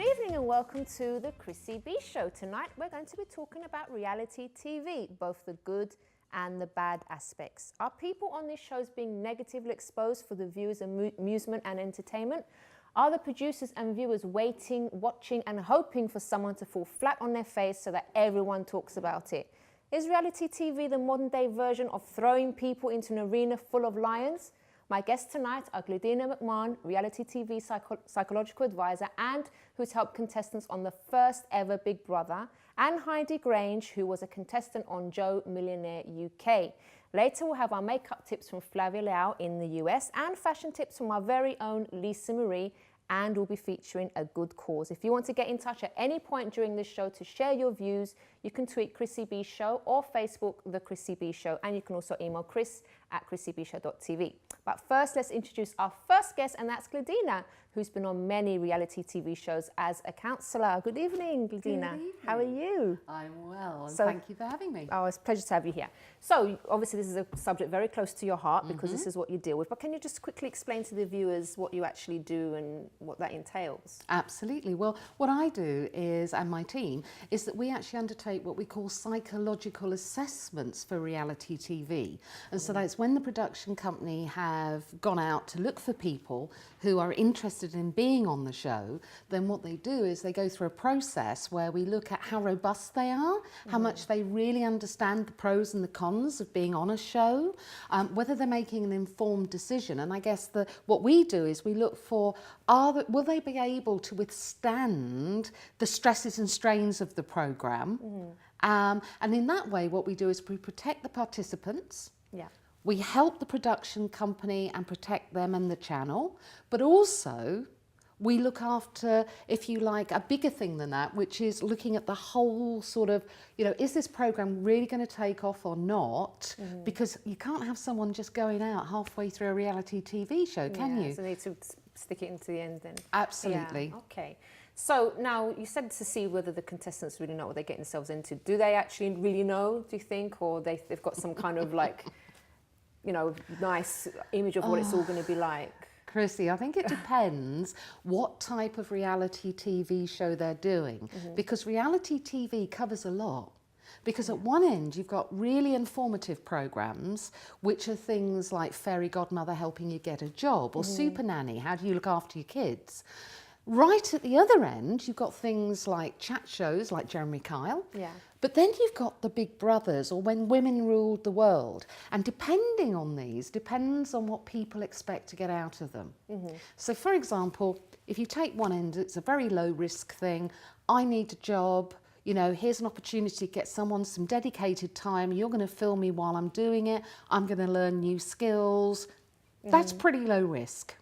Good evening and welcome to the Chrissy B Show. Tonight we're going to be talking about reality TV, both the good and the bad aspects. Are people on these shows being negatively exposed for the viewers' amusement and entertainment? Are the producers and viewers waiting, watching and hoping for someone to fall flat on their face so that everyone talks about it? Is reality TV the modern day version of throwing people into an arena full of lions? My guests tonight are Gladeana McMahon, reality TV psychological advisor and who's helped contestants on the first ever Big Brother, and Heide Grange, who was a contestant on Joe Millionnaire UK. Later we'll have our makeup tips from Flavia Lau in the US and fashion tips from our very own Lisa Marie, and we'll be featuring a good cause. If you want to get in touch at any point during this show to share your views, you can tweet Chrissy B Show or Facebook The Chrissy B Show, and you can also email chris@chrissybshow.tv. But first, let's introduce our first guest, and that's Gladeana, who's been on many reality TV shows as a counsellor. Good evening, Gladeana. Good evening. How are you? I'm well, and thank you for having me. Oh, it's a pleasure to have you here. So, obviously, this is a subject very close to your heart because this is what you deal with. But can you just quickly explain to the viewers what you actually do and what that entails? Absolutely. Well, what I do is, and my team, is that we actually undertake what we call psychological assessments for reality TV. And so that's when the production company have gone out to look for people who are interested in being on the show, then what they do is they go through a process where we look at how robust they are, how much they really understand the pros and the cons of being on a show, whether they're making an informed decision. And I guess what we do is we look for, will they be able to withstand the stresses and strains of the programme? And in that way, what we do is we protect the participants. Yeah. We help the production company and protect them and the channel, but also we look after, if you like, a bigger thing than that, which is looking at the whole sort of, is this program really going to take off or not? Because you can't have someone just going out halfway through a reality TV show, can you? So they need to stick it into the end then. Absolutely. Yeah, okay. So now you said to see whether the contestants really know what they're getting themselves into. Do they actually really know, do you think? Or they've got some kind of like, nice image of what it's all going to be like? Chrissy, I think it depends what type of reality TV show they're doing, because reality TV covers a lot. Because at one end, you've got really informative programmes, which are things like Fairy Godmother helping you get a job, or Super Nanny, how do you look after your kids? Right at the other end, you've got things like chat shows like Jeremy Kyle. Yeah. But then you've got the Big Brothers, or When Women Ruled the World. And depending on these, depends on what people expect to get out of them. So for example, if you take one end, it's a very low risk thing. I need a job. Here's an opportunity to get someone some dedicated time. You're going to film me while I'm doing it. I'm going to learn new skills. That's pretty low risk.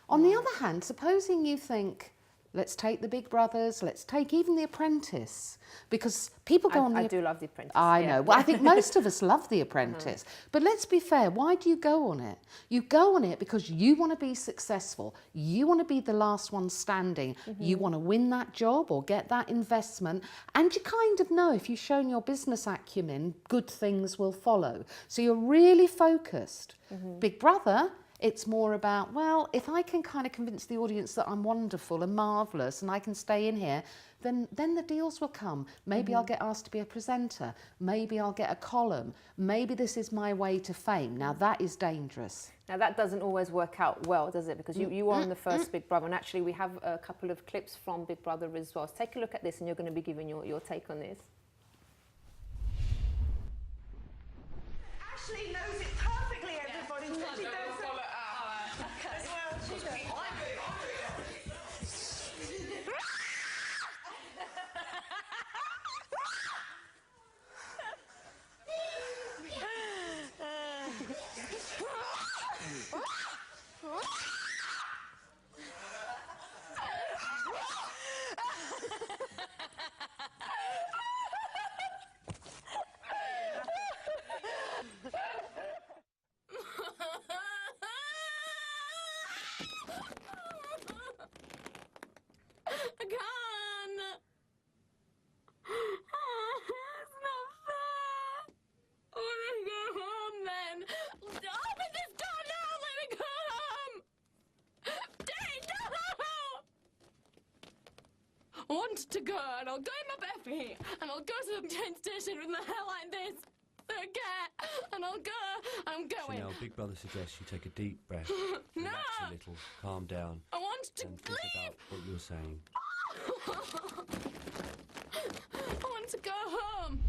On the other hand, supposing you think, let's take the Big Brothers, let's take even The Apprentice, because people go on I do love The Apprentice. I know. Well, I think most of us love The Apprentice. But let's be fair, why do you go on it? You go on it because you want to be successful. You want to be the last one standing. You want to win that job or get that investment. And you kind of know if you've shown your business acumen, good things will follow. So you're really focused. Big Brother, it's more about, well, if I can kind of convince the audience that I'm wonderful and marvellous and I can stay in here, then the deals will come. Maybe I'll get asked to be a presenter. Maybe I'll get a column. Maybe this is my way to fame. Now, that is dangerous. Now, that doesn't always work out well, does it? Because you were on the first Big Brother, and actually we have a couple of clips from Big Brother as well. So take a look at this, and you're going to be giving your take on this. Ashley knows it perfectly, everybody. She knows it. As well, she does. I can't. It's not fair. I want to go home then. Open this door now. Let me go home. want to go, and I'll go in my bare feet, and I'll go to the train station with my hair like this, a cat, and I'll go, I'm going. Chanel, Big Brother suggests you take a deep breath, No! relax a little, calm down, I want to and think about what you're saying. I want to go home.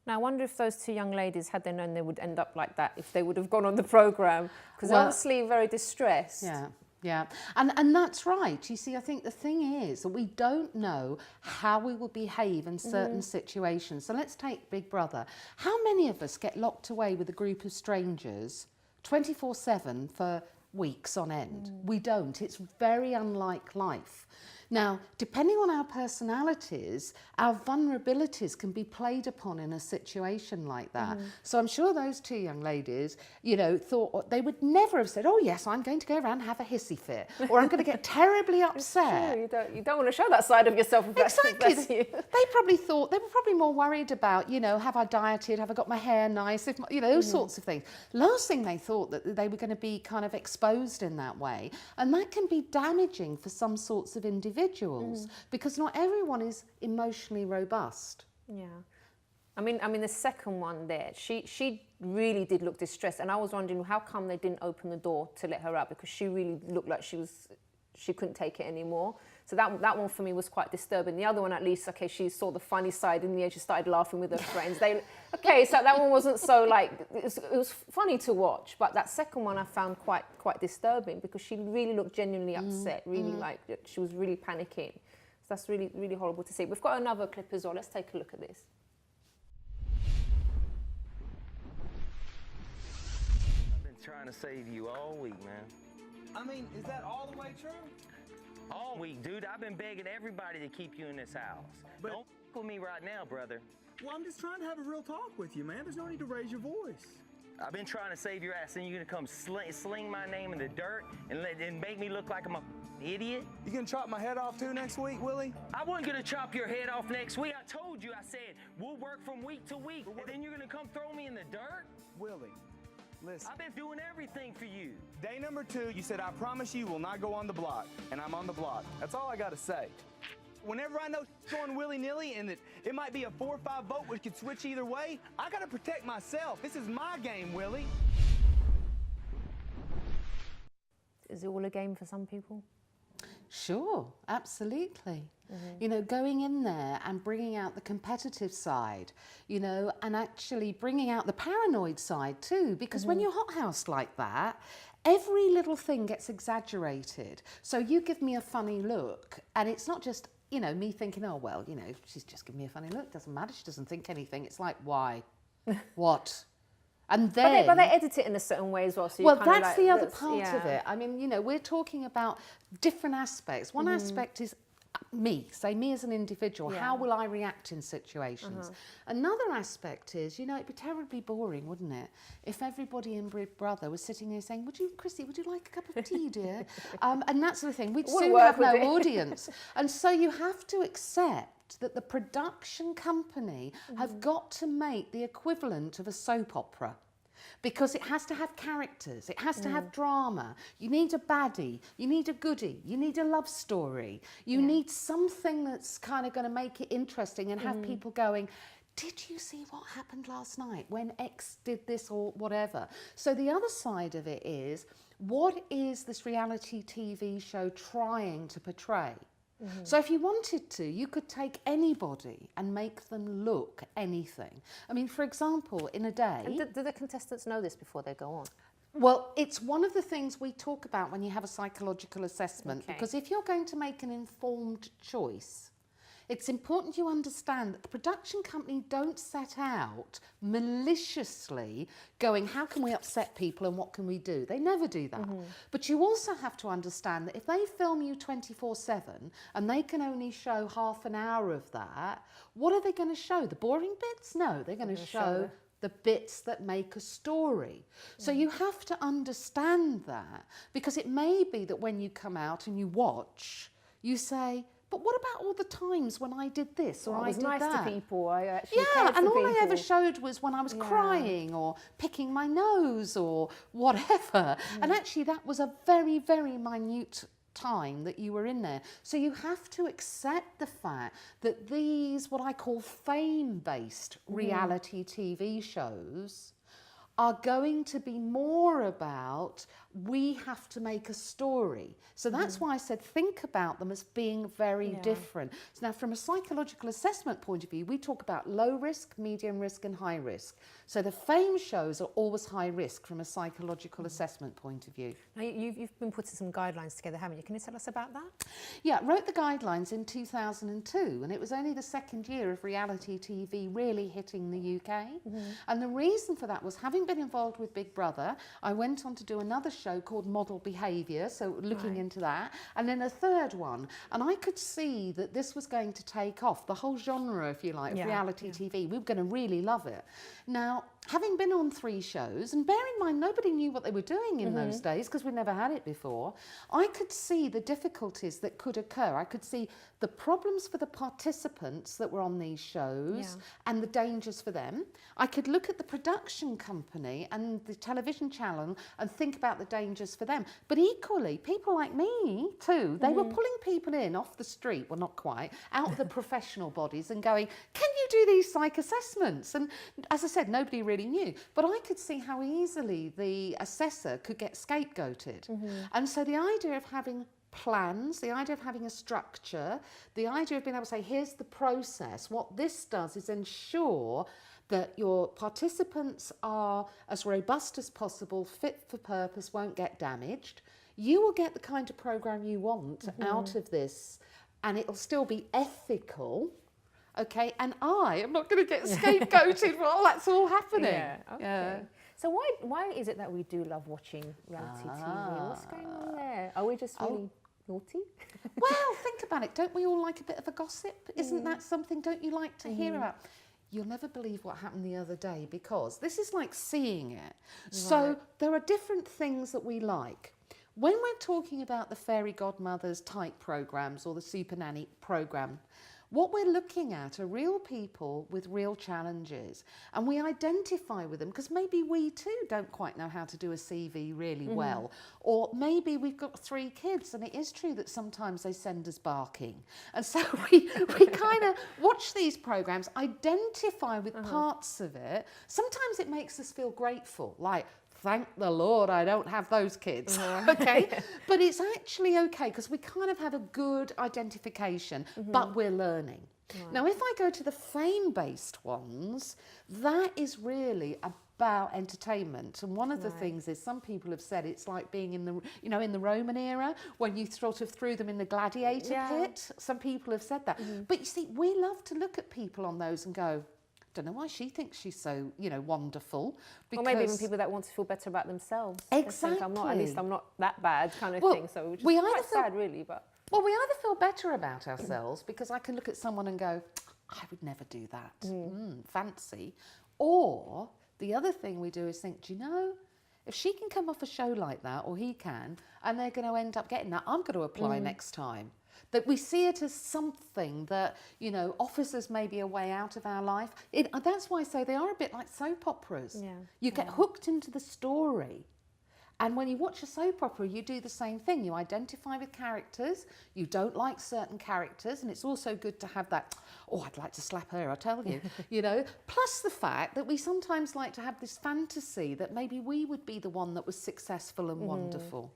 Now, I wonder if those two young ladies, had they known they would end up like that, if they would have gone on the programme, because Well, obviously very distressed. Yeah. Yeah, and that's right. You see, I think the thing is that we don't know how we will behave in certain situations. So let's take Big Brother. How many of us get locked away with a group of strangers 24/7 for weeks on end? We don't. It's very unlike life. Now, depending on our personalities, our vulnerabilities can be played upon in a situation like that. So I'm sure those two young ladies, you know, thought they would never have said, oh yes, I'm going to go around and have a hissy fit, or I'm going to get terribly upset. True, you don't want to show that side of yourself. If Exactly. That's you. They probably thought, they were probably more worried about, you know, have I dieted, have I got my hair nice, if, you know, those sorts of things. Last thing they thought that they were going to be kind of exposed in that way. And that can be damaging for some sorts of individuals because not everyone is emotionally robust. Yeah. I mean, the second one there, she really did look distressed, and I was wondering how come they didn't open the door to let her out, because she really looked like she couldn't take it anymore. So that one for me was quite disturbing. The other one, at least, okay, she saw the funny side in the end. She started laughing with her friends. Okay, so that one wasn't so like, it was funny to watch, but that second one I found quite disturbing, because she really looked genuinely upset, really like she was really panicking. So that's really, really horrible to see. We've got another clip as well. Let's take a look at this. I've been trying to save you all week, man. I mean, is that all the way true? All week, dude. I've been begging everybody to keep you in this house. But- Don't with me right now, brother. Well, I'm just trying to have a real talk with you, man. There's no need to raise your voice. I've been trying to save your ass, and you're gonna come sling my name in the dirt and make me look like I'm a idiot? You gonna chop my head off too next week, Willie? I wasn't gonna chop your head off next week. I told you, I said, we'll work from week to week, and then you're gonna come throw me in the dirt? Willie, listen. I've been doing everything for you. Day number 2, you said, I promise you will not go on the block, and I'm on the block. That's all I gotta say. Whenever I know going willy-nilly and that it might be a 4 or 5 vote which could switch either way, I gotta protect myself. This is my game, Willie. Is it all a game for some people? Sure, absolutely. You know, going in there and bringing out the competitive side, you know, and actually bringing out the paranoid side too, because when you're hothoused like that, every little thing gets exaggerated. So you give me a funny look, and it's not just, you know, me thinking, oh, well, you know, she's just giving me a funny look. Doesn't matter. She doesn't think anything. It's like, why? What? And then... But they edit it in a certain way as well. So well, kind of that's like, the other part of yeah. it. I mean, you know, we're talking about different aspects. One aspect is me, say me as an individual. Yeah. How will I react in situations? Another aspect is, you know, it'd be terribly boring, wouldn't it, if everybody in Big Brother was sitting there saying, Chrissy, would you like a cup of tea, dear? And that sort of thing. We'd soon work have no with it. audience. And so you have to accept that the production company have got to make the equivalent of a soap opera. Because it has to have characters, it has to have drama. You need a baddie, you need a goodie, you need a love story. You need something that's kind of going to make it interesting and have people going, did you see what happened last night when X did this or whatever? So the other side of it is, what is this reality TV show trying to portray? So if you wanted to, you could take anybody and make them look anything. I mean, for example, in a day... And do the contestants know this before they go on? Well, it's one of the things we talk about when you have a psychological assessment, Okay. because if you're going to make an informed choice, it's important you understand that the production company don't set out maliciously going, how can we upset people and what can we do? They never do that. But you also have to understand that if they film you 24/7 and they can only show half an hour of that, what are they going to show? The boring bits? No, they're going to show the bits that make a story. So you have to understand that, because it may be that when you come out and you watch, you say, but what about all the times when I did this or I I was did nice that? to people. I actually Yeah, cared and for all I ever people. showed was when I was crying or picking my nose or whatever. And actually that was a very, very minute time that you were in there. So you have to accept the fact that these, what I call fame-based reality TV shows, are going to be more about, we have to make a story. So that's why I said think about them as being very different. So now from a psychological assessment point of view, we talk about low risk, medium risk and high risk. So the fame shows are always high risk from a psychological assessment point of view. Now, you've been putting some guidelines together, haven't you? Can you tell us about that? Yeah, I wrote the guidelines in 2002, and it was only the second year of reality TV really hitting the UK. And the reason for that was, having been involved with Big Brother, I went on to do another show called Model Behaviour, so looking into that, and then a third one. And I could see that this was going to take off, the whole genre, if you like, of reality TV. We were going to really love it. Now, having been on 3 shows, and bear in mind, nobody knew what they were doing in those days because we'd never had it before, I could see the difficulties that could occur. I could see the problems for the participants that were on these shows and the dangers for them. I could look at the production company and the television channel and think about the dangers for them. But equally, people like me too, they were pulling people in off the street, well not quite, out of the professional bodies and going, can you do these psych assessments? And as I said, nobody really knew. But I could see how easily the assessor could get scapegoated. And so the idea of having plans, the idea of having a structure, the idea of being able to say, here's the process. What this does is ensure that your participants are as robust as possible, fit for purpose, won't get damaged. You will get the kind of program you want out of this, and it'll still be ethical. Okay, and I am not going to get scapegoated while that's all happening. Yeah, okay. So why is it that we do love watching reality TV? What's going on there? Are we just really naughty? Well, think about it. Don't we all like a bit of a gossip? Isn't that something, don't you like to hear about? You'll never believe what happened the other day, because this is like seeing it. So there are different things that we like. When we're talking about the fairy godmothers type programs or the super nanny program, what we're looking at are real people with real challenges, and we identify with them because maybe we too don't quite know how to do a CV really well, or maybe we've got 3 kids and it is true that sometimes they send us barking, and so we kind of watch these programs, identify with parts of it. Sometimes it makes us feel grateful, like, thank the Lord I don't have those kids, okay? But it's actually okay because we kind of have a good identification, but we're learning. Now, if I go to the fame-based ones, that is really about entertainment. And one of the things is, some people have said it's like being in the, you know, in the Roman era when you sort of threw them in the gladiator pit. Some people have said that. But you see, we love to look at people on those and go, don't know why she thinks she's so, you know, wonderful. Because, or maybe even people that want to feel better about themselves. Exactly. At least I'm not that bad kind of thing. So which is quite sad, really. But well, we either feel better about ourselves because I can look at someone and go, I would never do that. Fancy. Or the other thing we do is think, do you know, if she can come off a show like that, or he can, and they're going to end up getting that, I'm going to apply next time. That we see it as something that, you know, offers us maybe a way out of our life. That's why I say they are a bit like soap operas. You get hooked into the story. And when you watch a soap opera, you do the same thing. You identify with characters. You don't like certain characters. And it's also good to have that, oh, I'd like to slap her, I tell you, you know. Plus the fact that we sometimes like to have this fantasy that maybe we would be the one that was successful and wonderful.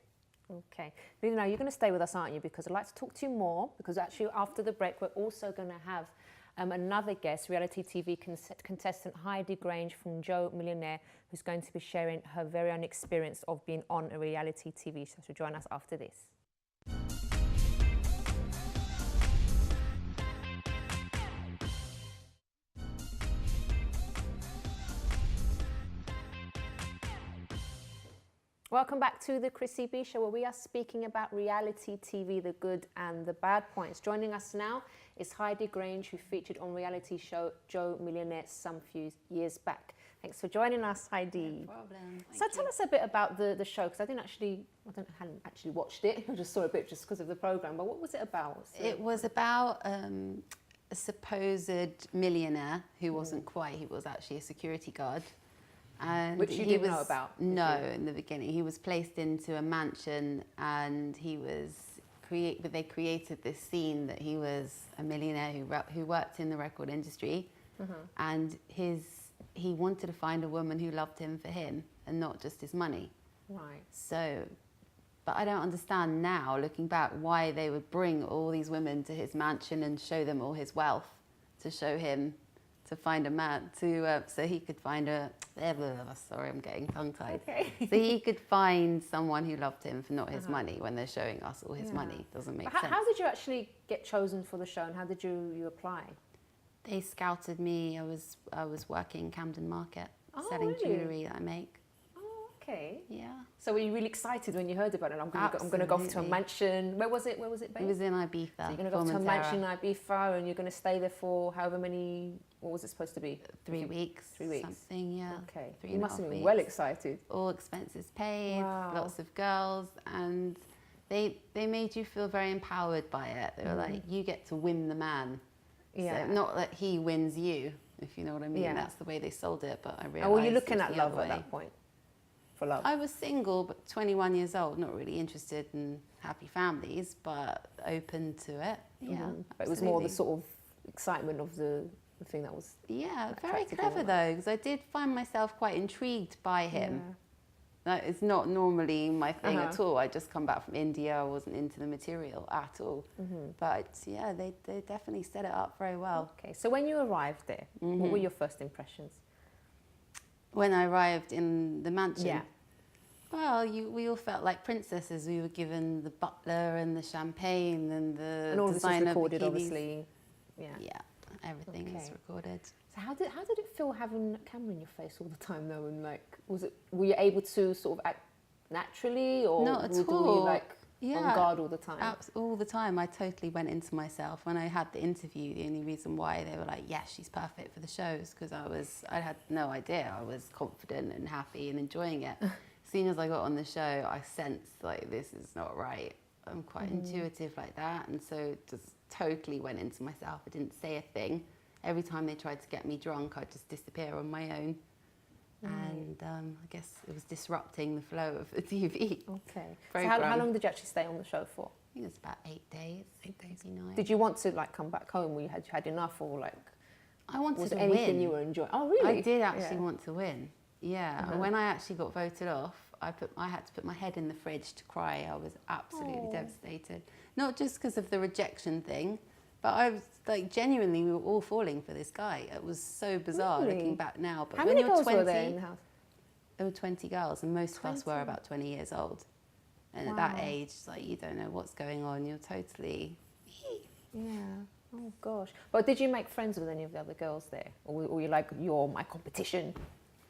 Okay. Now, you're going to stay with us, aren't you? Because I'd like to talk to you more, because actually after the break, we're also going to have another guest, reality TV contestant Heide Grange from Joe Millionnaire, who's going to be sharing her very own experience of being on a reality TV show. So join us after this. Welcome back to the Chrissy B Show, where we are speaking about reality TV, the good and the bad points. Joining us now is Heide Grange, who featured on reality show Joe Millionnaire some few years back. Thanks for joining us, Heide. No problem. So tell us a bit about the show, because I hadn't actually watched it. I just saw a bit just because of the program. But what was it about? It was about a supposed millionaire who wasn't quite. He was actually a security guard. And which you didn't know about? No, in the beginning. He was placed into a mansion and he was but they created this scene that he was a millionaire who worked in the record industry, and he wanted to find a woman who loved him for him and not just his money. Right. So, but I don't understand now, looking back, why they would bring all these women to his mansion and show them all his wealth, to show him, to find a man, so he could find a, sorry, I'm getting tongue-tied. Okay. So he could find someone who loved him for not his money when they're showing us all his money. Doesn't make sense. How did you actually get chosen for the show, and how did you apply? They scouted me. I was working Camden Market, Oh, selling really? jewellery that I make. Oh, okay. Yeah. So were you really excited when you heard about it? I'm going to go to a Absolutely. mansion. Where was it based? It was in Ibiza. So you're going to go to a mansion in Ibiza, and you're going to stay there for however many, what was it supposed to be? 3 weeks. 3 weeks. Something, yeah. Okay. 3 You and a must have half been weeks. well excited. All expenses paid, Wow. lots of girls, and they made you feel very empowered by it. They were like, you get to win the man. Yeah. So not that he wins you, if you know what I mean. Yeah. That's the way they sold it, but I realised And were you looking it's at the love other at way. that point? For love? I was single, but 21 years old, not really interested in happy families, but open to it. Yeah, But it was more the absolutely. sort of excitement of the thing that was... Yeah, very attractive clever woman. though, because I did find myself quite intrigued by him. That is not normally my thing at all. I just come back from India, I wasn't into the material at all. But yeah, they definitely set it up very well. Okay, so when you arrived there, what were your first impressions? When I arrived in the mansion, Yeah. well, we all felt like princesses. We were given the butler and the champagne and the And all of this was designer recorded, bikinis. obviously. Yeah. Yeah, everything is Okay. recorded. So how did it feel having a camera in your face all the time though? And like, were you able to sort of act naturally, or Not at were you all. like on guard all the time? All the time. I totally went into myself. When I had the interview, the only reason why they were like, yes, she's perfect for the show is because I had no idea. I was confident and happy and enjoying it. As soon as I got on the show, I sensed like, this is not right. I'm quite intuitive like that. And so just totally went into myself. I didn't say a thing. Every time they tried to get me drunk, I'd just disappear on my own. And I guess it was disrupting the flow of the TV. Okay. So program. how long did you actually stay on the show for? I think it was about 8 days. 8 days. Maybe 9. Did you want to like come back home? Or you had enough, or like I wanted was to there anything win. you were enjoying? Oh, really? I did actually Yeah. want to win. Yeah. And when I actually got voted off, I had to put my head in the fridge to cry. I was absolutely devastated. Not just because of the rejection thing, but I was like, genuinely, we were all falling for this guy. It was so bizarre Really? looking back now. But How when many you're girls 20, were there in the house? there were 20 girls, and most of us were about 20 years old. And at that age, it's like, you don't know what's going on. You're totally... Yeah. Oh gosh. But did you make friends with any of the other girls there, or were you like, you're my competition?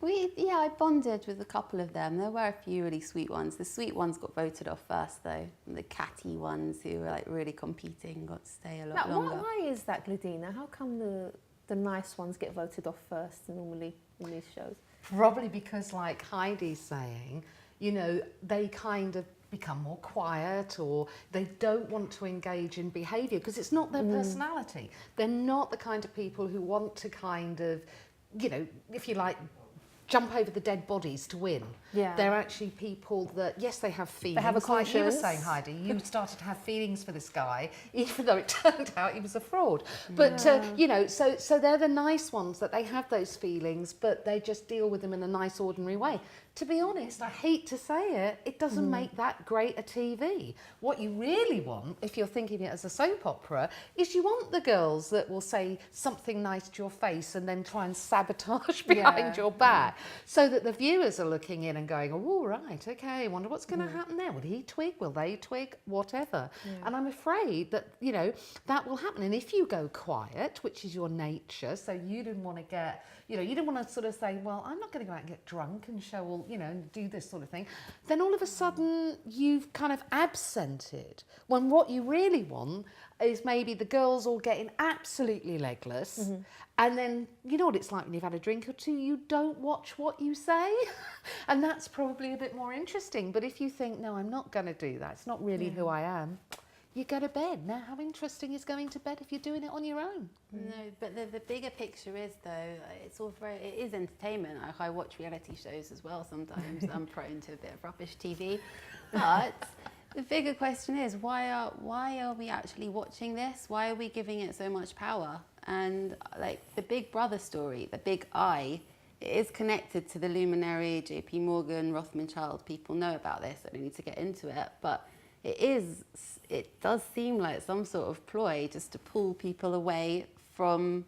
I bonded with a couple of them. There were a few really sweet ones. The sweet ones got voted off first, though. And the catty ones who were like really competing got to stay a lot longer. Why is that, Gladeana? How come the nice ones get voted off first normally in these shows? Probably because, like Heidi's saying, you know, they kind of become more quiet, or they don't want to engage in behaviour because it's not their personality. They're not the kind of people who want to kind of, you know, if you like, jump over the dead bodies to win. Yeah. They're actually people that, yes, they have feelings. They have a like you were conscience. saying, Heidi, you started to have feelings for this guy, even though it turned out he was a fraud. But, you know, so they're the nice ones, that they have those feelings, but they just deal with them in a nice, ordinary way. To be honest, I hate to say it doesn't make that great a TV. What you really want, if you're thinking it as a soap opera, is you want the girls that will say something nice to your face and then try and sabotage behind your back, so that the viewers are looking in and going, oh, all right, okay, I wonder what's going to happen there. Will he twig? Will they twig? Whatever. And I'm afraid that, you know, that will happen. And if you go quiet, which is your nature, so you didn't want to get, you know, you didn't want to sort of say, well, I'm not going to go out and get drunk and show all, you know, and do this sort of thing, then all of a sudden you've kind of absented, when what you really want is maybe the girls all getting absolutely legless, and then, you know what it's like when you've had a drink or two, you don't watch what you say, and that's probably a bit more interesting. But if you think, no, I'm not going to do that, it's not really who I am, you go to bed. Now, how interesting is going to bed if you're doing it on your own? No, but the bigger picture is, though, it's all it is entertainment. I watch reality shows as well sometimes. I'm prone to a bit of rubbish TV. But The bigger question is, why are we actually watching this? Why are we giving it so much power? And like the Big Brother story, the big I, it is connected to the luminary, JP Morgan, Rothschild. People know about this, I don't need to get into it, but it does seem like some sort of ploy just to pull people away from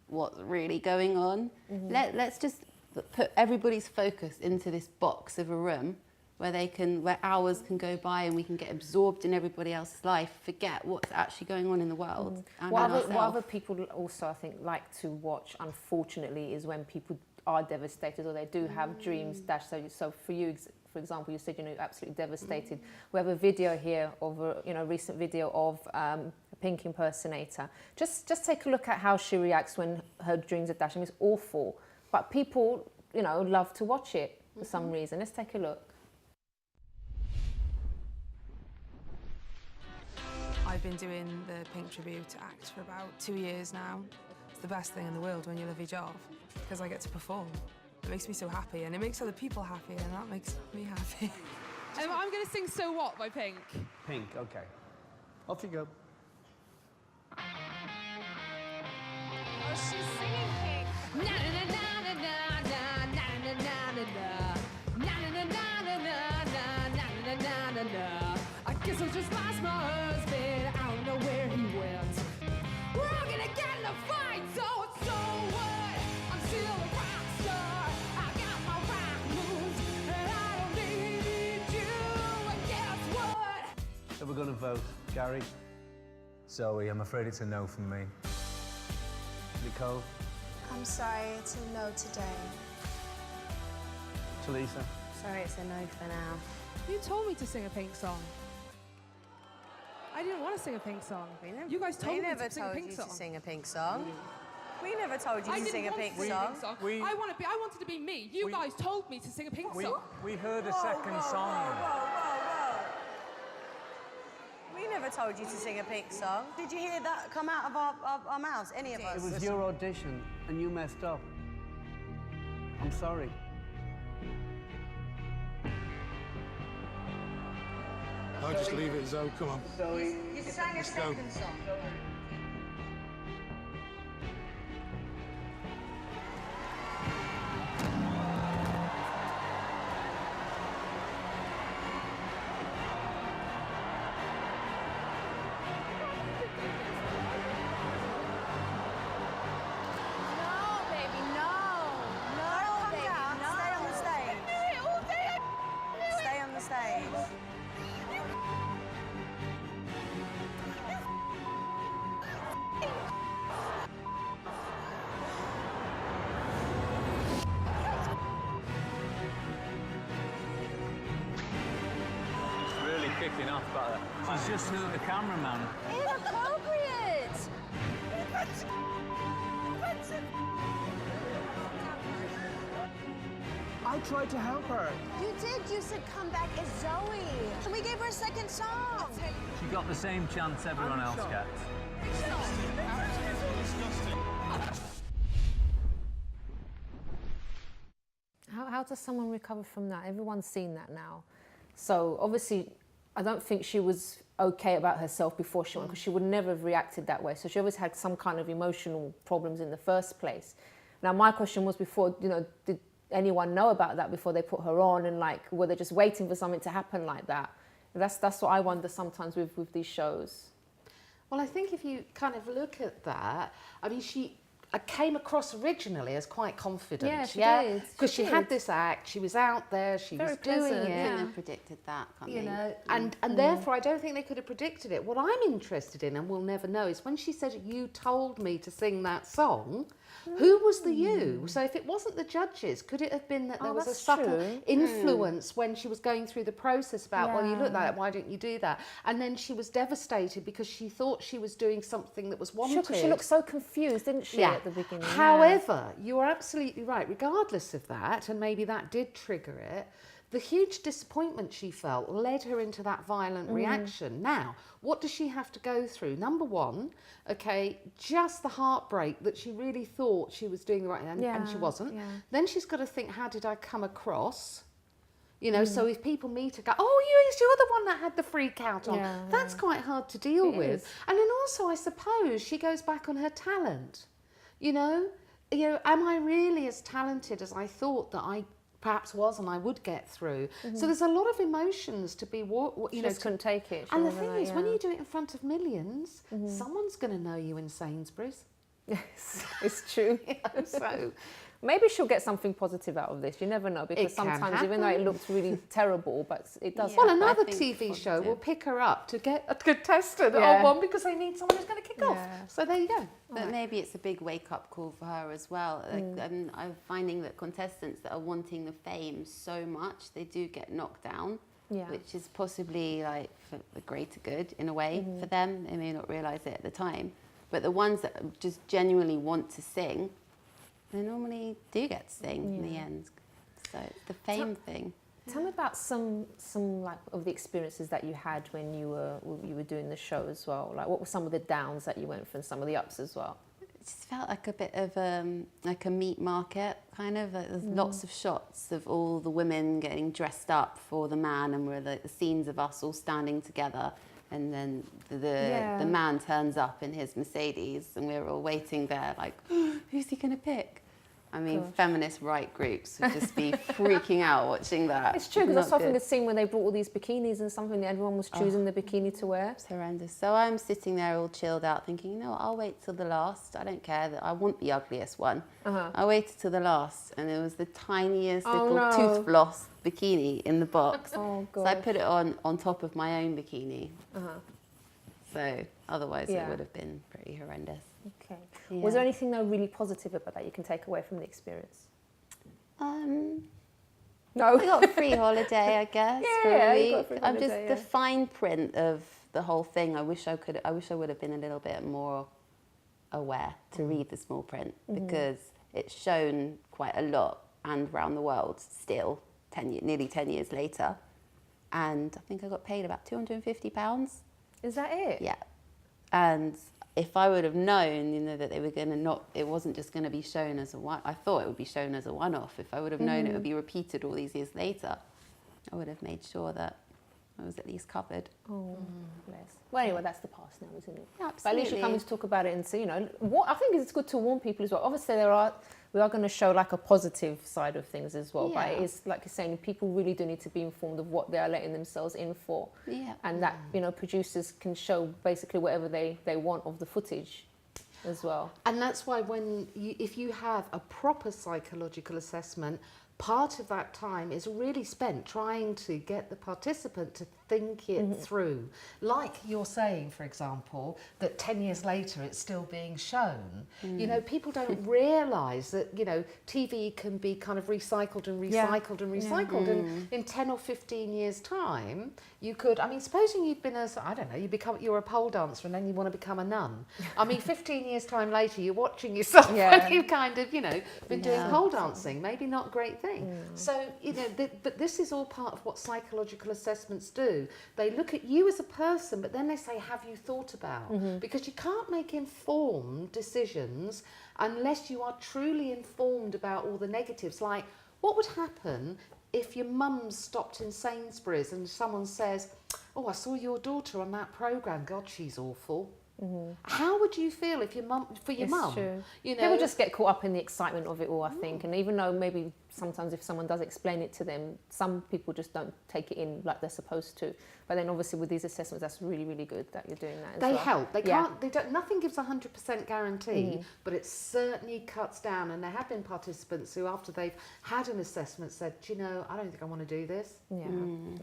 what's really going on. Let's just put everybody's focus into this box of a room where hours can go by and we can get absorbed in everybody else's life, forget what's actually going on in the world. And What other people also, I think, like to watch, unfortunately, is when people are devastated or they do have dreams dashed. So for you, for example, you said, you know, you're absolutely devastated. We have a video here of a recent video of a Pink impersonator. Just take a look at how she reacts when her dreams are dashed. I mean, it's awful, but people, you know, love to watch it for some reason. Let's take a look. I've been doing the Pink tribute act for about 2 years now. It's the best thing in the world when you love your job, because I get to perform. It makes me so happy, and it makes other people happy, and that makes me happy. I'm going to sing So What by Pink. Pink, okay. Off you go. Oh, she's singing Pink. Na na na na na na na na na na na na na na na na. I guess I'll just lost my husband. I don't know where he went. We're all gonna get in a fight, so it's so what? I'm still a rock star. I got my rock moves, and I don't need you. And guess what? So we're going to vote. Gary? Zoe, I'm afraid it's a no from me. Nicole? I'm sorry, it's a no today. Talisa? Sorry, it's a no for now. You told me to sing a Pink song. I didn't want to sing a Pink song. You guys told me to sing a Pink song. sing a Pink song. We never told you to sing a Pink song. I wanted to be me. You guys told me to sing a Pink song. We heard a second song. We never told you to sing a Pink song. Did you hear that come out of our mouths, any of us? It was your audition, and you messed up. I'm sorry. I'll just leave it, Zoe. Come on. Zoe, You sang a second song. Kicking off about that. She's just the cameraman. Inappropriate! I tried to help her. You did. You said come back as Zoe. And we gave her a second song. She got the same chance everyone else gets. How does someone recover from that? Everyone's seen that now. So obviously, I don't think she was okay about herself before she went, because she would never have reacted that way. So she always had some kind of emotional problems in the first place. Now my question was before, you know, did anyone know about that before they put her on, and like, were they just waiting for something to happen like that? That's what I wonder sometimes with these shows. Well, I think if you kind of look at that, I mean, I came across originally as quite confident. Yeah, she did. Because she had this act, she was out there, she was doing it. Couldn't have predicted that, can't You they? know, and therefore I don't think they could have predicted it. What I'm interested in, and we'll never know, is when she said, you told me to sing that song, who was the you? So if it wasn't the judges, could it have been that there was a subtle influence when she was going through the process about, well, you look like that, why don't you do that? And then she was devastated because she thought she was doing something that was wanted. Sure, she looked so confused, didn't she, at the beginning? However, you are absolutely right. Regardless of that, and maybe that did trigger it, the huge disappointment she felt led her into that violent reaction. Now, what does she have to go through? Number one, okay, just the heartbreak that she really thought she was doing the right thing, and she wasn't. Then she's got to think, how did I come across? You know, so if people meet her, go, oh, you're the one that had the freak out on. Yeah, That's quite hard to deal It with. is. And then also, I suppose, she goes back on her talent. You know, am I really as talented as I thought that I perhaps was and I would get through? So there's a lot of emotions to be, She just couldn't take it. and the thing is, when you do it in front of millions, someone's going to know you in Sainsbury's. Yes, it's true. So maybe she'll get something positive out of this. You never know, because It can sometimes, even though it happen. looks really terrible, but it does. well, happen. another think TV it's show positive. will pick her up to get a contestant Yeah. on one because they need someone who's going to kick off. Yeah. So there you go. But maybe it's a big wake-up call for her as well. Like, I'm finding that contestants that are wanting the fame so much, they do get knocked down, Yeah. which is possibly like for the greater good in a way for them. They may not realise it at the time. But the ones that just genuinely want to sing, they normally do get to sing in the end. So it's the fame thing. Tell me about some like of the experiences that you had when you were doing the show as well. Like, what were some of the downs that you went through and some of the ups as well? It just felt like a bit of like a meat market, kind of. Like there's lots of shots of all the women getting dressed up for the man, and we're like the scenes of us all standing together. And then the man turns up in his Mercedes, and we're all waiting there like, who's he going to pick? I mean, feminist right groups would just be freaking out watching that. It's true, because I Not saw from good. the scene when they brought all these bikinis and something, everyone was choosing the bikini to wear. It's horrendous. So I'm sitting there all chilled out thinking, you know what, I'll wait till the last. I don't care. I want the ugliest one. I waited till the last, and it was the tiniest little tooth floss bikini in the box. Oh, God. So I put it on top of my own bikini. So otherwise it would have been pretty horrendous. Okay. Yeah. Was there anything though really positive about that you can take away from the experience? No. I got a free holiday, I guess. for a Yeah, you week. got a free I'm just holiday, the fine print of the whole thing. I wish I would have been a little bit more aware to read the small print, because it's shown quite a lot and around the world still, nearly 10 years later. And I think I got paid about £250. Is that it? Yeah. And if I would have known, you know, that they were going to not, it wasn't just going to be shown as a one, I thought it would be shown as a one-off. If I would have known it would be repeated all these years later, I would have made sure that I was at least covered. Oh, bless. Well, anyway, that's the past now, isn't it? Yeah, But at least you're absolutely. coming to talk about it and see, you know, what I think it's good to warn people as well. Obviously, we are going to show like a positive side of things as well. But it Yeah. is, like you're saying, people really do need to be informed of what they are letting themselves in for. Yeah. And that, you know, producers can show basically whatever they want of the footage as well. And that's why if you have a proper psychological assessment, part of that time is really spent trying to get the participant to think it through. Like you're saying, for example, that 10 years later it's still being shown. You know, people don't realise that, you know, TV can be kind of recycled and recycled and recycled. And in 10 or 15 years' time, you could, I mean, supposing you'd been you're a pole dancer and then you want to become a nun. I mean, 15 years' time later, you're watching yourself when you've kind of, you know, been doing pole dancing. Maybe not a great thing. So, you know, but this is all part of what psychological assessments do. They look at you as a person, but then they say, have you thought about? Because you can't make informed decisions unless you are truly informed about all the negatives. Like, what would happen if your mum stopped in Sainsbury's and someone says, oh, I saw your daughter on that programme, God, she's awful. How would you feel if your mum, It's true. you know? People just get caught up in the excitement of it all, I think. And even though maybe sometimes if someone does explain it to them, some people just don't take it in like they're supposed to. But then obviously with these assessments, that's really, really good that you're doing that as They well. help. They can't. They don't. Nothing gives 100% guarantee, but it certainly cuts down. And there have been participants who, after they've had an assessment, said, "Do you know, I don't think I want to do this." Yeah,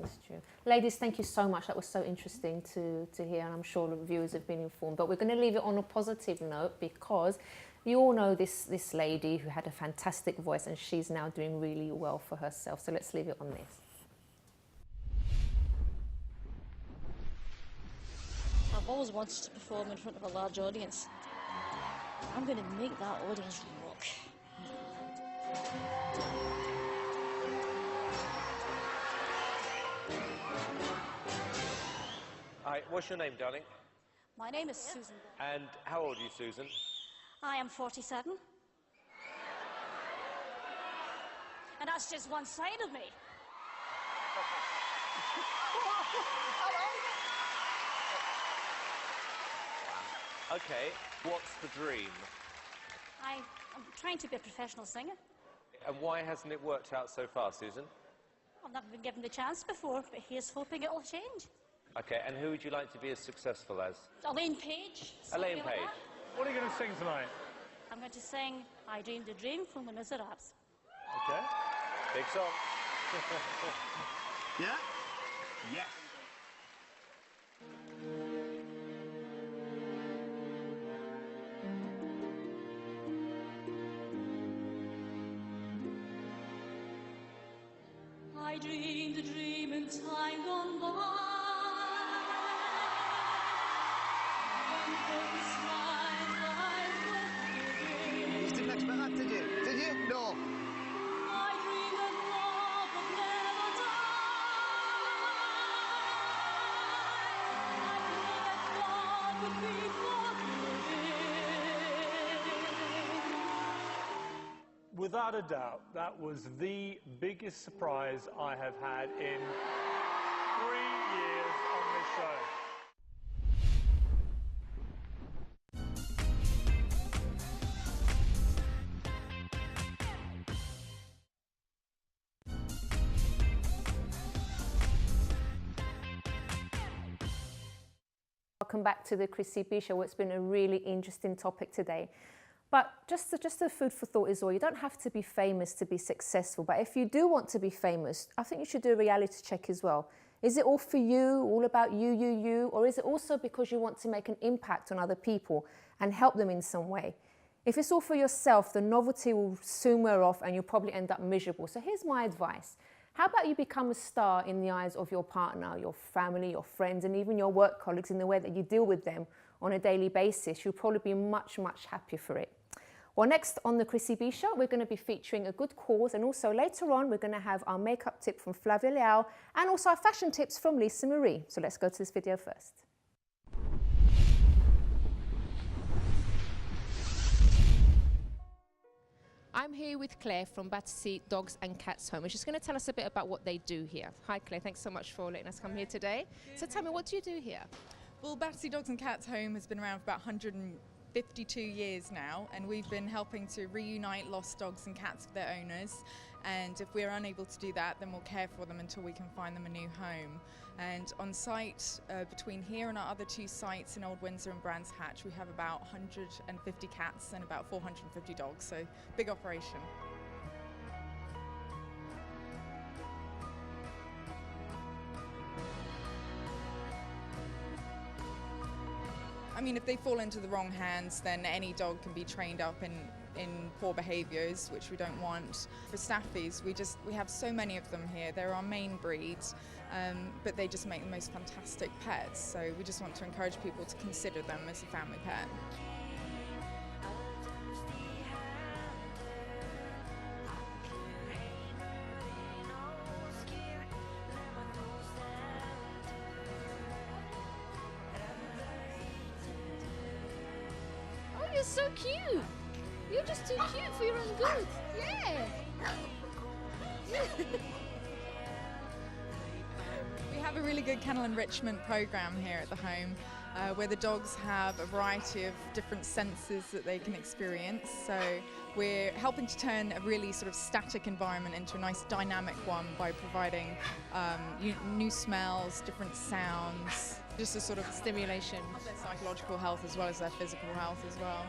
that's true. Ladies, thank you so much. That was so interesting to hear, and I'm sure the viewers have been informed. But we're going to leave it on a positive note because you all know this lady who had a fantastic voice, and she's now doing really well for herself. So let's leave it on this. I've always wanted to perform in front of a large audience. I'm going to make that audience rock. Hi, what's your name, darling? My name is Susan. And how old are you, Susan? I am 47. And that's just one side of me. Okay, what's the dream? I'm trying to be a professional singer. And why hasn't it worked out so far, Susan? I've never been given the chance before, but here's hoping it'll change. Okay, and who would you like to be as successful as? Elaine Page. Elaine something like Page. that. What are you going to sing tonight? I'm going to sing I Dreamed a Dream from the Miserables. Okay. Big song. Yeah? Yes. I dreamed a dream in time gone by. You didn't expect that, did you? Did you? No. I dreamed that love would never die. I dreamed that God would be forgiven. Without a doubt, that was the biggest surprise I have had in 3 years on this show. Welcome back to the Chrissy B Show. It's been a really interesting topic today. But just a food for thought is all. You don't have to be famous to be successful. But if you do want to be famous, I think you should do a reality check as well. Is it all for you, all about you? Or is it also because you want to make an impact on other people and help them in some way? If it's all for yourself, the novelty will soon wear off and you'll probably end up miserable. So here's my advice. How about you become a star in the eyes of your partner, your family, your friends, and even your work colleagues in the way that you deal with them on a daily basis? You'll probably be much, much happier for it. Well, next on the Chrissy B Show, we're going to be featuring a good cause, and also later on, we're going to have our makeup tip from Flavia Leal and also our fashion tips from Lisa Marie. So let's go to this video first. I'm here with Claire from Battersea Dogs and Cats Home, and she's going to tell us a bit about what they do here. Hi Claire, thanks so much for letting us come here today. So tell me, what do you do here? Well, Battersea Dogs and Cats Home has been around for about 152 years now, and we've been helping to reunite lost dogs and cats with their owners. And if we're unable to do that, then we'll care for them until we can find them a new home. And on site, between here and our other 2 sites in Old Windsor and Brands Hatch, we have about 150 cats and about 450 dogs, so big operation. I mean, if they fall into the wrong hands, then any dog can be trained up in poor behaviours, which we don't want. For staffies, we have so many of them here. They're our main breed, but they just make the most fantastic pets. So we just want to encourage people to consider them as a family pet. Oh, you're so cute. You're just too cute for your own good. Yeah. We have a really good kennel enrichment program here at the home, where the dogs have a variety of different senses that they can experience. So we're helping to turn a really sort of static environment into a nice dynamic one by providing new smells, different sounds, just a sort of stimulation of their psychological health as well as their physical health as well.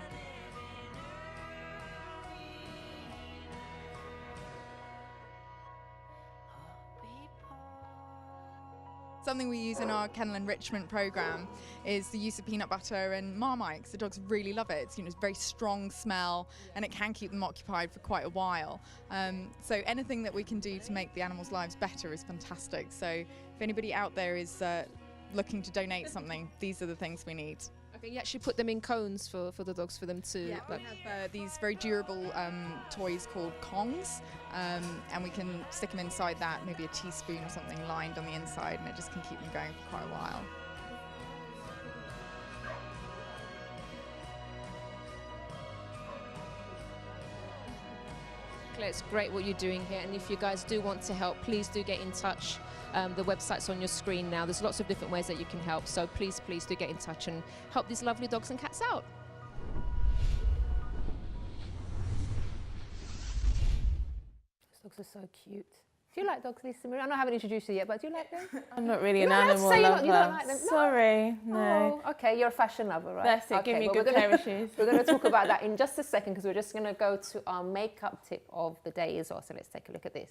Something we use in our kennel enrichment program is the use of peanut butter and Marmite, because the dogs really love it. It's, it's a very strong smell and it can keep them occupied for quite a while. So anything that we can do to make the animals' lives better is fantastic. So if anybody out there is looking to donate something, these are the things we need. Okay, you actually put them in cones for the dogs, for them to... Yeah, we have these very durable toys called Kongs, and we can stick them inside that, maybe a teaspoon or something lined on the inside, and it just can keep them going for quite a while. Claire, it's great what you're doing here, and if you guys do want to help, please do get in touch. The website's on your screen now. There's lots of different ways that you can help, so please do get in touch and help these lovely dogs and cats out. These dogs are so cute. Do you like dogs, Lisa Marie? I know I haven't introduced you yet, but do you like them? I'm not really an animal lover. You don't like them? Sorry, no. Oh, okay, you're a fashion lover, right? That's it, give me good pair of shoes. We're going to talk about that in just a second, because we're just going to go to our makeup tip of the day as well. So let's take a look at this.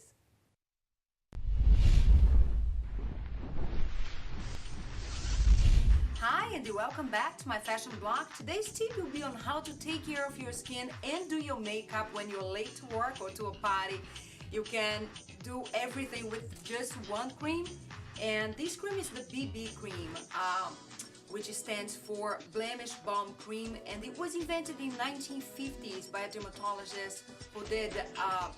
Hi and welcome back to my fashion blog. Today's tip will be on how to take care of your skin and do your makeup when you're late to work or to a party. You can do everything with just one cream, and this cream is the BB cream, which stands for Blemish Balm Cream, and it was invented in 1950s by a dermatologist who did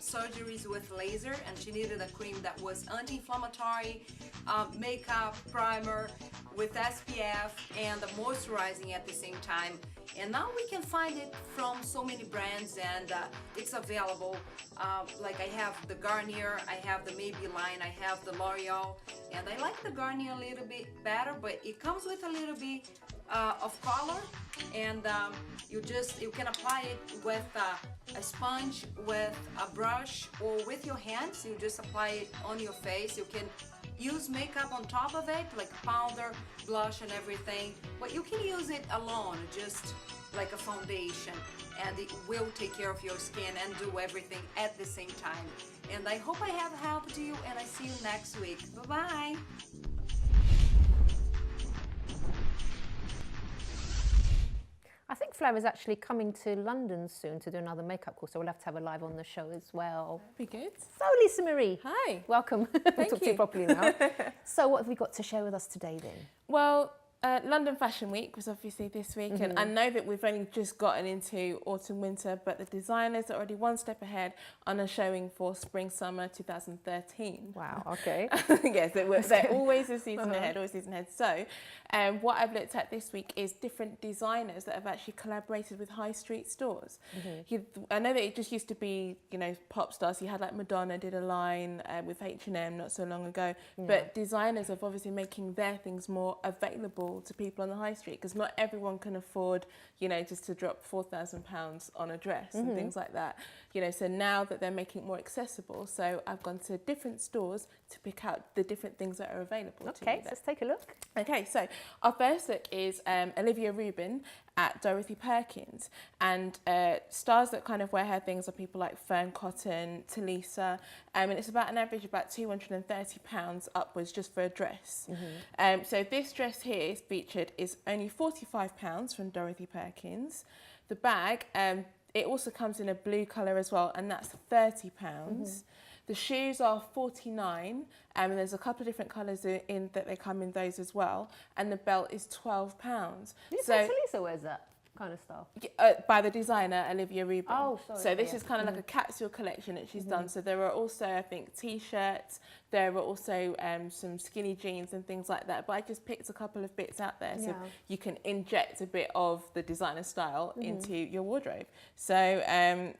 surgeries with laser, and she needed a cream that was anti-inflammatory, makeup, primer, with SPF and moisturizing at the same time. And now we can find it from so many brands, and it's available. Like I have the Garnier, I have the Maybelline, I have the L'Oreal, and I like the Garnier a little bit better, but it comes with a little bit of color, and you can apply it with a sponge, with a brush, or with your hands. You just apply it on your face. You can use makeup on top of it, like powder, blush and everything, but you can use it alone, just like a foundation, and it will take care of your skin and do everything at the same time. And I hope I have helped you, and I see you next week. Bye-bye. I think Flav is actually coming to London soon to do another makeup course, so we'll have to have her live on the show as well. Be good. So, Lisa Marie. Hi. Welcome. Thank Talk to you. you properly now. So, what have we got to share with us today then? Well, London Fashion Week was obviously this week, and I know that we've only just gotten into autumn winter, but the designers are already one step ahead on a showing for spring summer 2013. Wow, okay. Yes, they're always a season ahead, always a season ahead. So what I've looked at this week is different designers that have actually collaborated with high street stores. I know that it just used to be, you know, pop stars. You had like Madonna did a line with H&M not so long ago, but designers are obviously making their things more available to people on the high street, because not everyone can afford, you know, just to drop £4,000 on a dress and things like that. You know, so now that they're making it more accessible, so I've gone to different stores to pick out the different things that are available. Okay, so let's take a look. Okay, so our first look is Olivia Rubin at Dorothy Perkins, and stars that kind of wear her things are people like Fern Cotton, Talisa, and it's about an average about £230 upwards just for a dress. So this dress here is featured is only £45 from Dorothy Perkins. The bag, it also comes in a blue colour as well, and that's £30. The shoes are £49, and there's a couple of different colours in that they come in those as well, and the belt is £12. Did you say Talisa wears that kind of stuff? By the designer Olivia Rubin. Oh, sorry. So this is kind of like a capsule collection that she's done. So there are also, I think, t-shirts. There are also some skinny jeans and things like that. But I just picked a couple of bits out there so you can inject a bit of the designer style into your wardrobe. So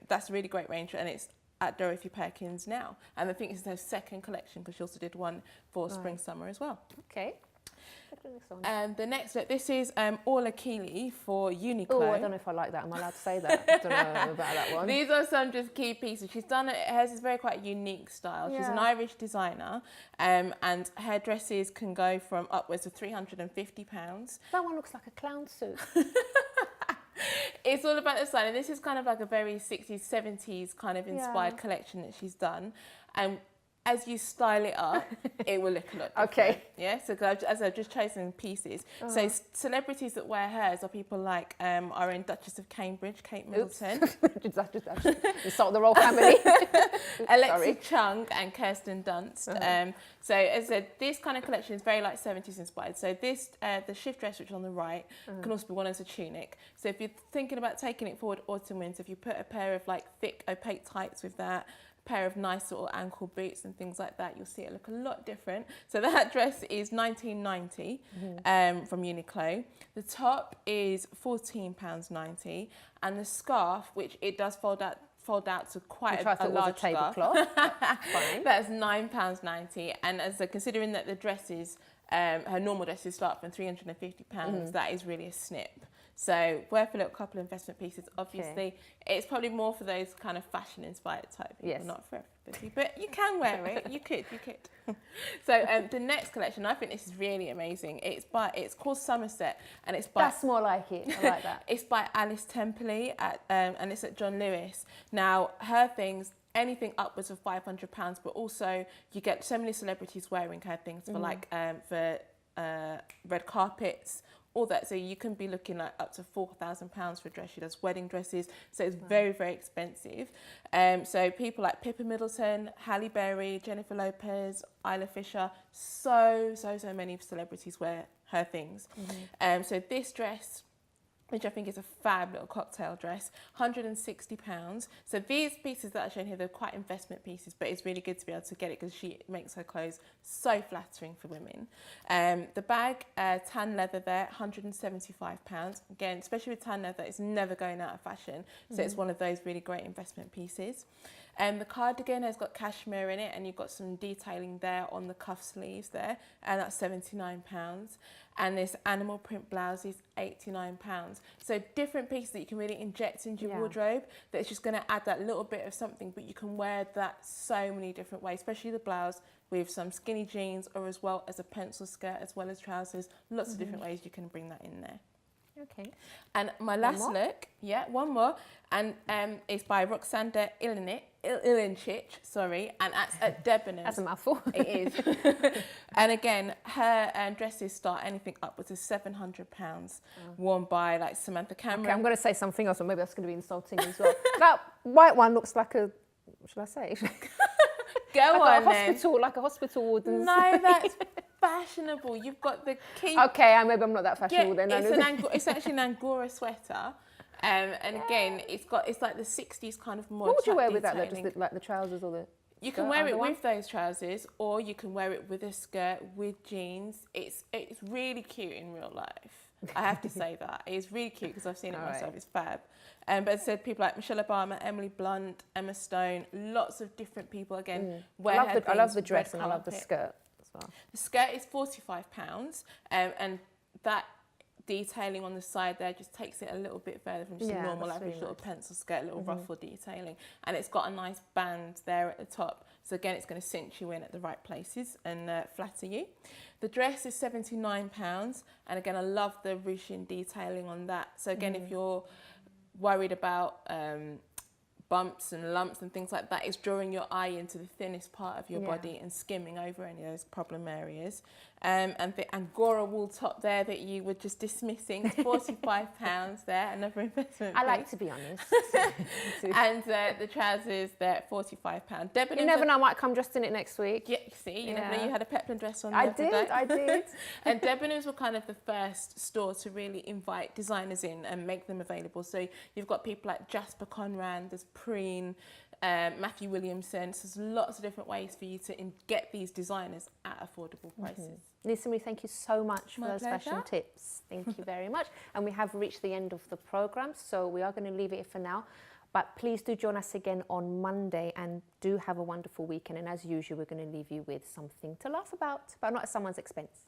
that's a really great range, and it's at Dorothy Perkins now. And I think it's her second collection, because she also did one for spring summer as well. Okay. And the next look, this is Orla Keeley for Uniqlo. Oh, I don't know if I like that. Am I allowed to say that? I don't know about that one. These are some just key pieces. She's done it. Hers is very quite unique style. She's an Irish designer, and her dresses can go from upwards of £350. That one looks like a clown suit. It's all about the style, and this is kind of like a very 60s, 70s kind of inspired collection that she's done. And as you style it up, it will look a lot different. Okay. Yeah, so as I've just chosen pieces. So celebrities that wear hers are people like our own Duchess of Cambridge, Kate Middleton. Insult the royal family. Alexi Chung and Kirsten Dunst. So as I said, this kind of collection is very like 70s inspired. So this, the shift dress, which is on the right, can also be worn as a tunic. So if you're thinking about taking it forward autumn winter, if you put a pair of like thick opaque tights with that, pair of nice little ankle boots and things like that, you'll see it look a lot different. So that dress is £19.90 from Uniqlo. The top is £14.90, and the scarf, which it does fold out fold out to quite Which I a thought was a large scarf. tablecloth. Fine. That's £9.90, and as considering that the dresses, her normal dresses start from £350, that is really a snip. So worth a little couple of investment pieces. Obviously, it's probably more for those kind of fashion-inspired type people, not for everybody. But you can wear it. You could. So the next collection, I think this is really amazing. It's called Somerset, and it's by. That's more like it. I like that. It's by Alice Temperley, and it's at John Lewis. Now her things. Anything upwards of £500, but also you get so many celebrities wearing her things for red carpets, all that. So you can be looking at up to £4,000 for a dress. She does wedding dresses, so it's very, very expensive. So people like Pippa Middleton, Halle Berry, Jennifer Lopez, Isla Fisher, so many celebrities wear her things. So this dress, which I think is a fab little cocktail dress, £160. So these pieces that are shown here, they're quite investment pieces, but it's really good to be able to get it because she makes her clothes so flattering for women. The bag, tan leather there, £175. Again, especially with tan leather, it's never going out of fashion. So it's one of those really great investment pieces. The cardigan has got cashmere in it, and you've got some detailing there on the cuff sleeves there, and that's £79. And this animal print blouse is £89. So different pieces that you can really inject into your wardrobe, that's just going to add that little bit of something, but you can wear that so many different ways, especially the blouse with some skinny jeans, or as well as a pencil skirt, as well as trousers. Lots of different ways you can bring that in there. Okay. And my last look, one more, and it's by Roxanda Ilinchich, and that's at Debenhams. That's a mouthful. It is. And again, her dresses start anything upwards of £700, worn by like Samantha Cameron. Okay, I'm going to say something else, or maybe that's going to be insulting as well. That white one looks like a, what should I say? Go like on a hospital, then. like a hospital warden's. No, that's fashionable. You've got the key. Okay, maybe I'm not that fashionable then. It's actually an Angora sweater. And again, it's like the 60s kind of more. What would you wear with that? detailing. Just like the trousers or the. You can wear it with those trousers, or you can wear it with a skirt with jeans. It's really cute in real life. I have to say that it's really cute because I've seen it myself. It's fab. But as I said, people like Michelle Obama, Emily Blunt, Emma Stone, lots of different people again. I love the dress and I love the skirt as well. The skirt is £45, and that detailing on the side there just takes it a little bit further from just a normal average little pencil skirt, a little ruffle detailing, and it's got a nice band there at the top. So again, it's going to cinch you in at the right places and flatter you. The dress is £79, and again, I love the ruching detailing on that. So again, if you're worried about bumps and lumps and things like that, it's drawing your eye into the thinnest part of your body and skimming over any of those problem areas. And the Angora wool top there that you were just dismissing, £45 there, another investment. I like to be honest. And the trousers there, £45. Debenhams, you never know, I might come dressed in it next week. Yeah, see, you never know, you had a peplum dress on the I other day. I did. And Debenhams were kind of the first store to really invite designers in and make them available. So you've got people like Jasper Conran, there's Preen, Matthew Williamson. So there's lots of different ways for you to get these designers at affordable prices. Lisa Marie, thank you so much for those pleasure. fashion tips. Thank you very much. And we have reached the end of the programme, so we are going to leave it for now. But please do join us again on Monday, and do have a wonderful weekend. And as usual, we're going to leave you with something to laugh about, but not at someone's expense.